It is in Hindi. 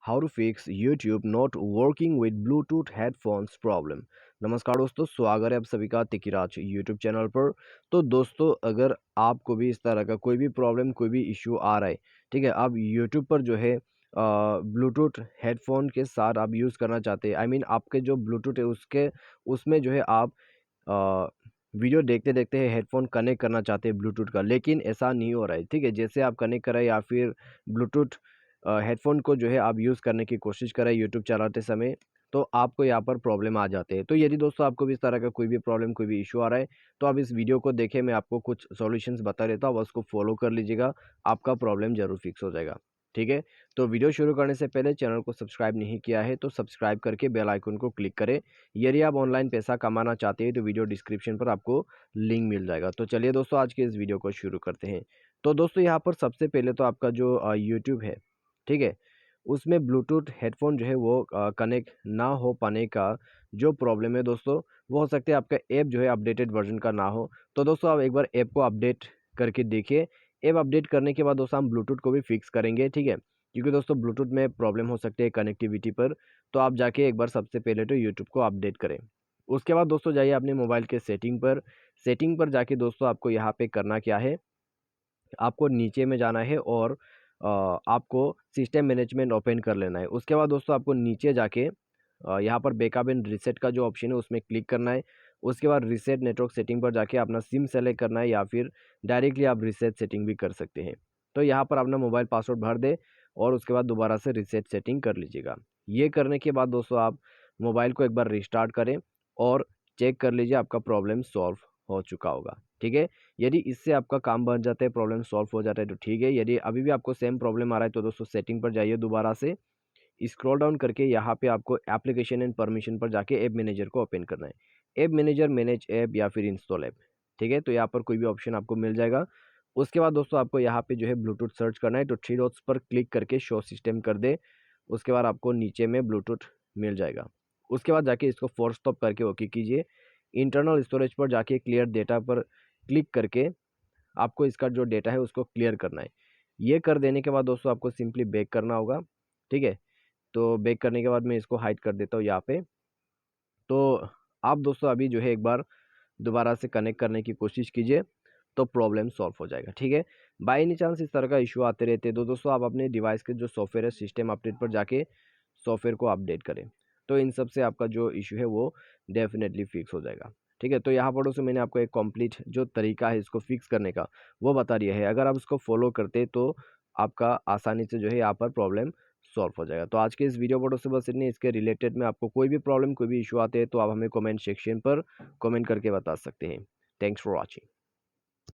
How to fix YouTube not working with Bluetooth headphones problem. नमस्कार दोस्तों, स्वागत है आप सभी का तिकिराज यूट्यूब चैनल पर। तो दोस्तों, अगर आपको भी इस तरह का कोई भी प्रॉब्लम, कोई भी इश्यू आ रहा है, ठीक है, आप यूट्यूब पर जो है ब्लूटूथ हेडफोन के साथ आप यूज़ करना चाहते हैं, आपके जो ब्लूटूथ है उसके उसमें जो है आप अ, वीडियो देखते देखते हेडफोन कनेक्ट करना चाहते हैं ब्लूटूथ का, लेकिन ऐसा नहीं हो रहा है। ठीक है, जैसे आप कनेक्ट करें या फिर ब्लूटूथ हेडफोन को जो है आप यूज़ करने की कोशिश करें यूट्यूब चलाते समय, तो आपको यहाँ पर प्रॉब्लम आ जाते हैं। तो यदि दोस्तों आपको भी इस तरह का कोई भी प्रॉब्लम, कोई भी इशू आ रहा है, तो आप इस वीडियो को देखें, मैं आपको कुछ सॉल्यूशंस बता देता हूँ, उसको फॉलो कर लीजिएगा, आपका प्रॉब्लम ज़रूर फिक्स हो जाएगा। ठीक है, तो वीडियो शुरू करने से पहले चैनल को सब्सक्राइब नहीं किया है तो सब्सक्राइब करके बेल आइकन को क्लिक करें। यदि आप ऑनलाइन पैसा कमाना चाहते हैं तो वीडियो डिस्क्रिप्शन पर आपको लिंक मिल जाएगा। तो चलिए दोस्तों, आज के इस वीडियो को शुरू करते हैं। तो दोस्तों, यहाँ पर सबसे पहले तो आपका जो यूट्यूब है, ठीक है, उसमें ब्लूटूथ हेडफोन जो है वो कनेक्ट ना हो पाने का जो प्रॉब्लम है दोस्तों, वो हो सकता है आपका ऐप जो है अपडेटेड वर्जन का ना हो। तो दोस्तों, आप एक बार ऐप को अपडेट करके देखिए। ऐप अपडेट करने के बाद दोस्तों हम ब्लूटूथ को भी फिक्स करेंगे, ठीक है, क्योंकि दोस्तों ब्लूटूथ में प्रॉब्लम हो सकती है कनेक्टिविटी पर। तो आप जाके एक बार सबसे पहले तो यूट्यूब को अपडेट करें। उसके बाद दोस्तों जाइए अपने मोबाइल के सेटिंग पर जाके दोस्तों आपको यहाँ पे करना क्या है, आपको नीचे में जाना है और आपको सिस्टम मैनेजमेंट ओपन कर लेना है। उसके बाद दोस्तों आपको नीचे जाके यहाँ पर बैकअप एंड रीसेट का जो ऑप्शन है उसमें क्लिक करना है। उसके बाद रीसेट नेटवर्क सेटिंग पर जाके अपना सिम सेलेक्ट करना है, या फिर डायरेक्टली आप रीसेट सेटिंग भी कर सकते हैं। तो यहाँ पर अपना मोबाइल पासवर्ड भर दे और उसके बाद दोबारा से रीसेट सेटिंग कर लीजिएगा। ये करने के बाद दोस्तों आप मोबाइल को एक बार रिस्टार्ट करें और चेक कर लीजिए आपका प्रॉब्लम सॉल्व हो चुका होगा। ठीक है, यदि इससे आपका काम बन जाता है, प्रॉब्लम सॉल्व हो जाता है तो ठीक है। यदि अभी भी आपको सेम प्रॉब्लम आ रहा है तो दोस्तों सेटिंग पर जाइए, दोबारा से स्क्रॉल डाउन करके यहाँ पे आपको एप्लीकेशन एंड परमिशन पर जाके ऐप मैनेजर को ओपन करना है। ऐप मैनेजर, मैनेज ऐप या फिर इंस्टॉल ऐप, ठीक है, तो यहाँ पर कोई भी ऑप्शन आपको मिल जाएगा। उसके बाद दोस्तों आपको यहाँ पे जो है ब्लूटूथ सर्च करना है, तो थ्री डॉट्स पर क्लिक करके शो सिस्टम कर दे। उसके बाद आपको नीचे में ब्लूटूथ मिल जाएगा। उसके बाद जाके इसको फोर्स स्टॉप करके ओके कीजिए। इंटरनल स्टोरेज पर जाके क्लियर डेटा पर क्लिक करके आपको इसका जो डेटा है उसको क्लियर करना है। ये कर देने के बाद दोस्तों आपको सिंपली बैक करना होगा। ठीक है, तो बैक करने के बाद मैं इसको हाइड कर देता हूँ यहाँ पे। तो आप दोस्तों अभी जो है एक बार दोबारा से कनेक्ट करने की कोशिश कीजिए, तो प्रॉब्लम सॉल्व हो जाएगा। ठीक है, बाय एनी चांस इस तरह का इशू आते रहते हैं तो दोस्तों आप अपने डिवाइस के जो सॉफ्टवेयर है सिस्टम अपडेट पर जाके सॉफ्टवेयर को अपडेट करें, तो इन सब से आपका जो इशू है वो डेफिनेटली फिक्स हो जाएगा। ठीक है, तो यहाँ पर दोस्तों मैंने आपको एक कंप्लीट जो तरीका है इसको फिक्स करने का वो बता दिया है। अगर आप उसको फॉलो करते तो आपका आसानी से जो है यहाँ पर प्रॉब्लम सॉल्व हो जाएगा। तो आज के इस वीडियो पर दोस्तों बस इतनी। इसके रिलेटेड में आपको कोई भी प्रॉब्लम, कोई भी इशू आते हैं तो आप हमें कमेंट सेक्शन पर कमेंट करके बता सकते हैं। Thanks for watching.